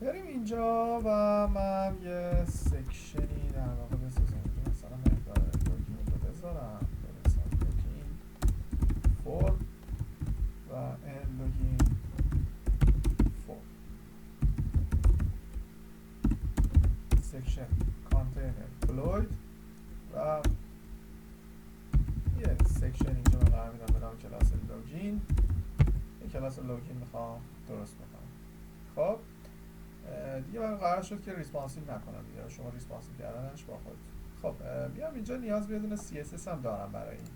بریم اینجا و من یه سکشنی در واقع بسازم. اینجا مثلا مقدار لوگین رو بذارم، برسم لوگین فرم و ان لوگین فرم سکشن کانتینر فلوید و یه سکشن اینجا من قرار میدم به نام کلاس لوگین. یه کلاس لوگین میخوام درست بکنم. خب دیگه من قرار شد که ریسپانسیو نکنم دیگه، شما ریسپانسیو کردنش با خودتون. خب بیام اینجا نیاز به یه دونه CSS هم دارم برای این.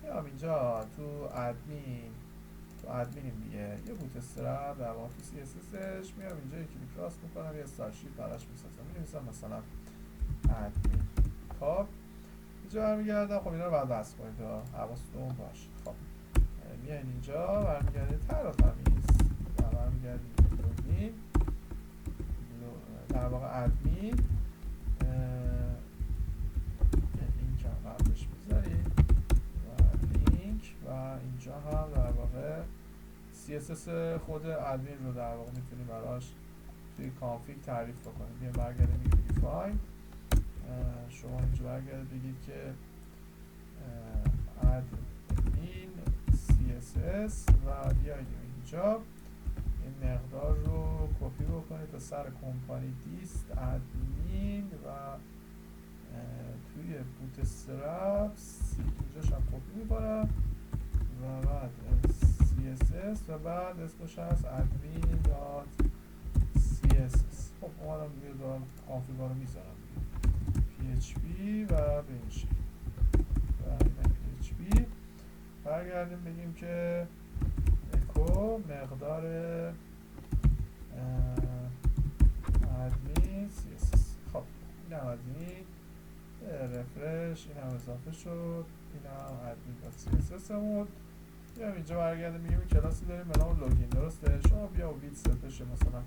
بیام اینجا تو ادمینیم دیگه، یه بوت استرپ در واقع تو CSSش میام اینجا یکی کراس میکنم، یه استارشیپ براش میسازم، می‌نویسم مثلا ادمین. خب اینجا برمیگردم. خب اینا رو باید بس کنید و حواستون باشه. خب میاین اینجا برمیگردید طرح و تمیز و برمیگردید لوگین در واقع ادمین لینک هم قبلش میذارید و لینک و اینجا هم در واقع CSS خود ادمین رو در واقع میتونید براش توی کانفیگ تعریف بکنید. بیایم برگردیم میگیم دیفاین، شما اینجا برگردید بگید که ادمین CSS و بیاید اینجا این مقدار رو کپی بکنید تا سر کمپانی دیست ادمین و توی بوت استرپس اینجاش هم کپی میکنم و بعد CSS و بعد اسمش هست admin dot CSS. خب اومدم دیگه دارم کانفیگا رو میذارم PHP و به این شکل و این PHP. برگردیم بگیم که اکو مقدار admin CSS. خب این هم admin رفرش، این هم اضافه شد، این هم admin.css همون. بیام اینجا برگردیم میگیم این کلاسی داریم به نام لوگین، درسته؟ شما بیا و ویدث بشه مثلا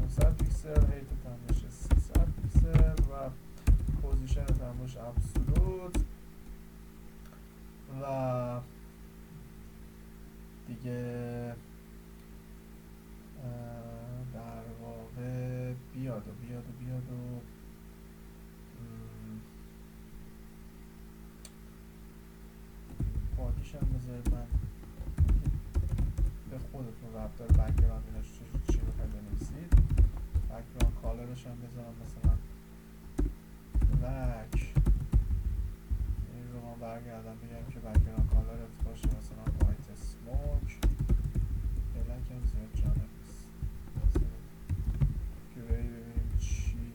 500 پیکسل، هیتت هم بشه 300 پیکسل و پوزیشنت هم بشه ابسولوت و دیگه در واقع بیاد و بادیش هم بذارید. من به خودتون ربط داره بک‌گراند ایناش چی رو خیلی بنویسید. بک‌گراند کالرش هم بذارم مثلا بلک. این رو من برگردم بگم که بک‌گراند کالرت باشه مثلا وایت اسموک. بلک هم زیاد جالب نیست، گری ببینیم چی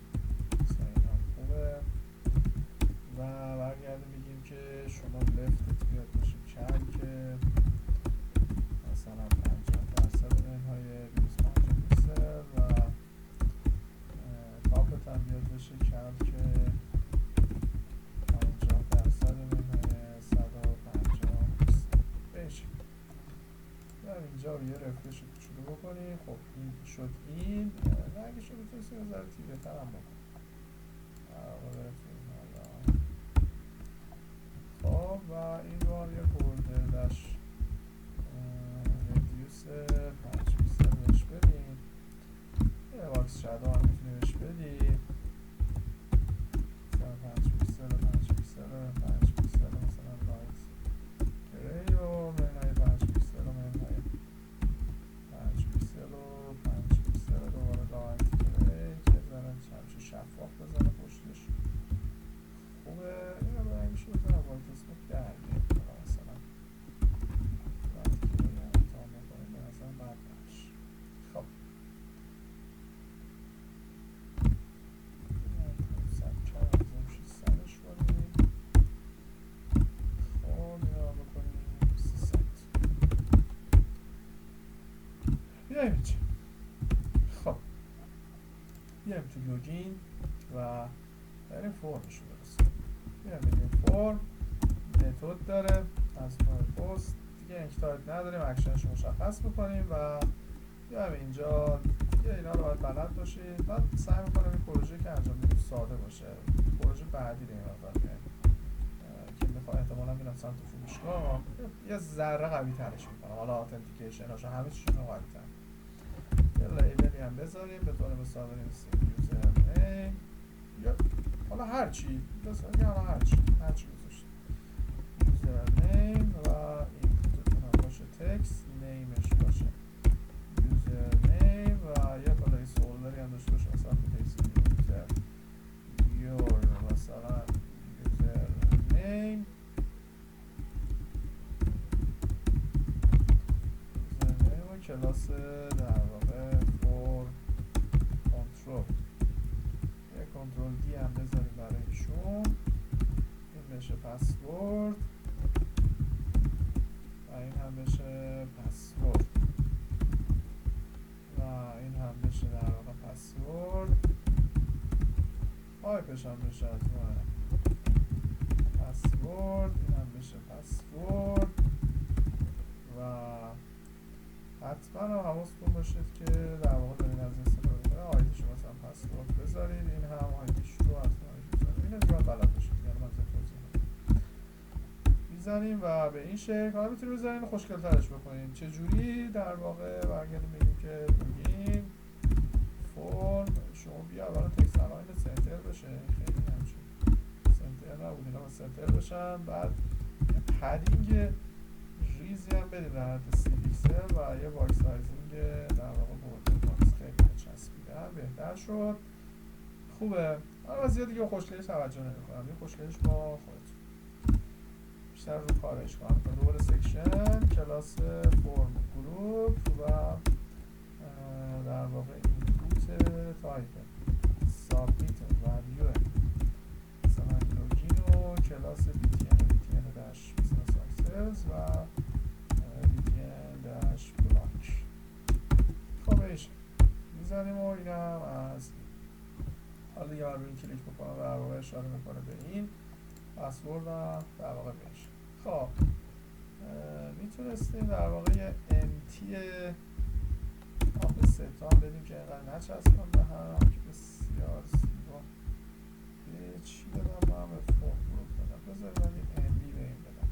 مثلا این هم خوبه و برگردیم بگیم که شما لفتت بیاد باشه کلک مثلا 50% منهای 250 پیکسل و تاپت هم بیاد باشه کلک 50% منهای 150 پیکسل. بشه و اینجا رو یه رفرش کوچولو بکنیم. خب این شد. این رنگش رو میتونید یه ذره تیره تر هم بکنیم. خب و این بار یه بوردرش ردیوس 5 پیکسل بهش بدیم. یه واکس شادو هم میتونی بهش بدی مثلا 5 پیکسل و 5 پیکسل و 5 پیکسل مثلا لایت گری و منهای 5 پیکسل و منهای 5 پیکسل و 5 پیکسل و دوباره لایت گری که زنه همچه شفاف بزنه پشتش خوبه. این هم رنگش رو بزنم وایت اسموک در بیاد مثلا لایت گری هم امتحان میکنیم به نظر بد نباشه. خب سرش کنیم. خب یا بکنیم 300. بیاییم اینجا. خب بیاییم تو لوگین و بریم فرمش رو برسیم. بیاییم بگیم فرم متد داره از نوع پست دیگه، اینک تایپ نداریم، اکشنش مشخص میکنیم و بیاییم اینجا دیگه اینا رو باید بلد باشید. من سعی میکنم این پروژه که انجام میدیم ساده باشه. پروژه بعدی رو این مقدار بیاییم که میخوام احتمالا میرم سمت فروشگاه یه ذره قوی ترش میکنم. حالا اتنتیکیشن هاشو همه چیشون رو قوی تر. یه لیبل ایمیلی هم بذاریم به طور مثال بنویسیم یوزر نیم یا حالا هرچی حالا هرچی گذاشتیم یوزر نیم و اینپوتتون هم باشه تکست، نیمش باشه یوزر نیم و یه پلیس هولدری هم داشته باشه مثلا یوزر یور مثلا یوزر نیم و کلاس در واقع فور کنترل یه کنترل دی هم بذاریم برای ایشون، این بشه پسورد و این هم بشه پسورد و این هم بشه در واقع پسورد، تایپش هم بشه از پسورد، این هم بشه پسورد و حتما هم حواستون باشید که در واقع دارین از استفاده کنه آیدیش مثلا پسورد بذارید، این هم آیدیش رو حتما بذارید، این رو بلد باشید یعنی من توضیح میزنیم و به این شکل حالا میتونید بذارین خوشگل ترش بکنید. چجوری در واقع برگردیم بگیم که بگیم فرم شما بیا اولا تکست الاین سنتر بشه، خیلی همچون سنتر نبود اینا سنتر بشن، بعد پدینگ ریزی هم بدیم در حد 30 پیکسل و یه باکس سایزینگ در واقع بورد باکس خیلی چسبیدن بهتر شد، خوبه. حالا زیاد دیگه خوشگلیش توجه نمی‌کنم، یه خوشگلیش با خودتون بیشتر رو کارش کنم. دوباره سکشن کلاس فرم گروپ و در واقع اینپوت تایپ سابمیت ولیو مثلا لوگین و کلاس btn داش بیزنس اکسس و btn داش بلاک. خب ایش میزنیم و این هم از حالا دیگه من روی این کلیک بکنم در واقع اشاره میکنه به این پسورد هم در واقع بهش. خب میتونستیم در واقع یه امتی به ستا هم بدیم که اینقدر نچسبم به هم که بسیار زیبا به چی بدم با هم به فرم گروپ بدم، بذاریم من یه امبی به این بدم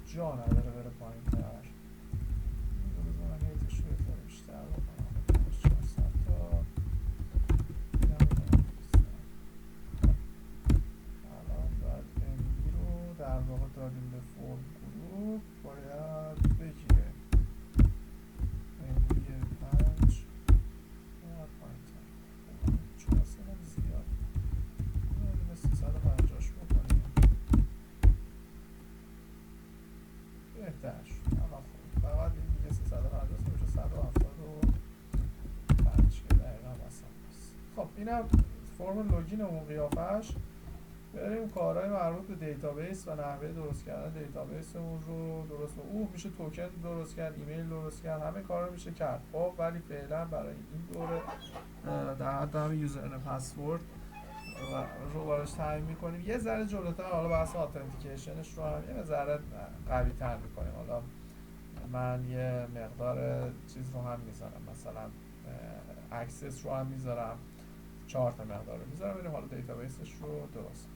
جا نداره بره پایین تر، بذارم من هیتش رو یه بیشتر بکنم 400 تا الان باید امبی رو در واقع دادیم به فرم گروپ باید بگیره فقط این دیگه 350 میشه 175 که دقیقا مثلا هست. خب اینم فرم لوگینمون قیافش. بریم کارهای مربوط به دیتابیس و نحوه درست کردن دیتابیسمون رو درست او میشه توکن درست کرد، ایمیل درست کرد، همه کارا میشه کرد. خب ولی فعلا برای این دوره در حد همین یوزرنیم پسورد رو براش تعیین میکنیم. یه ذره جلوتر حالا بحث اتنتیکیشنش رو هم یه ذره قوی تر میکنیم. حالا من یه مقدار چیز رو هم میذارم، مثلا اکسس رو هم میذارم، 4 تا مقدار رو میذارم، بریم حالا دیتابیسش رو درست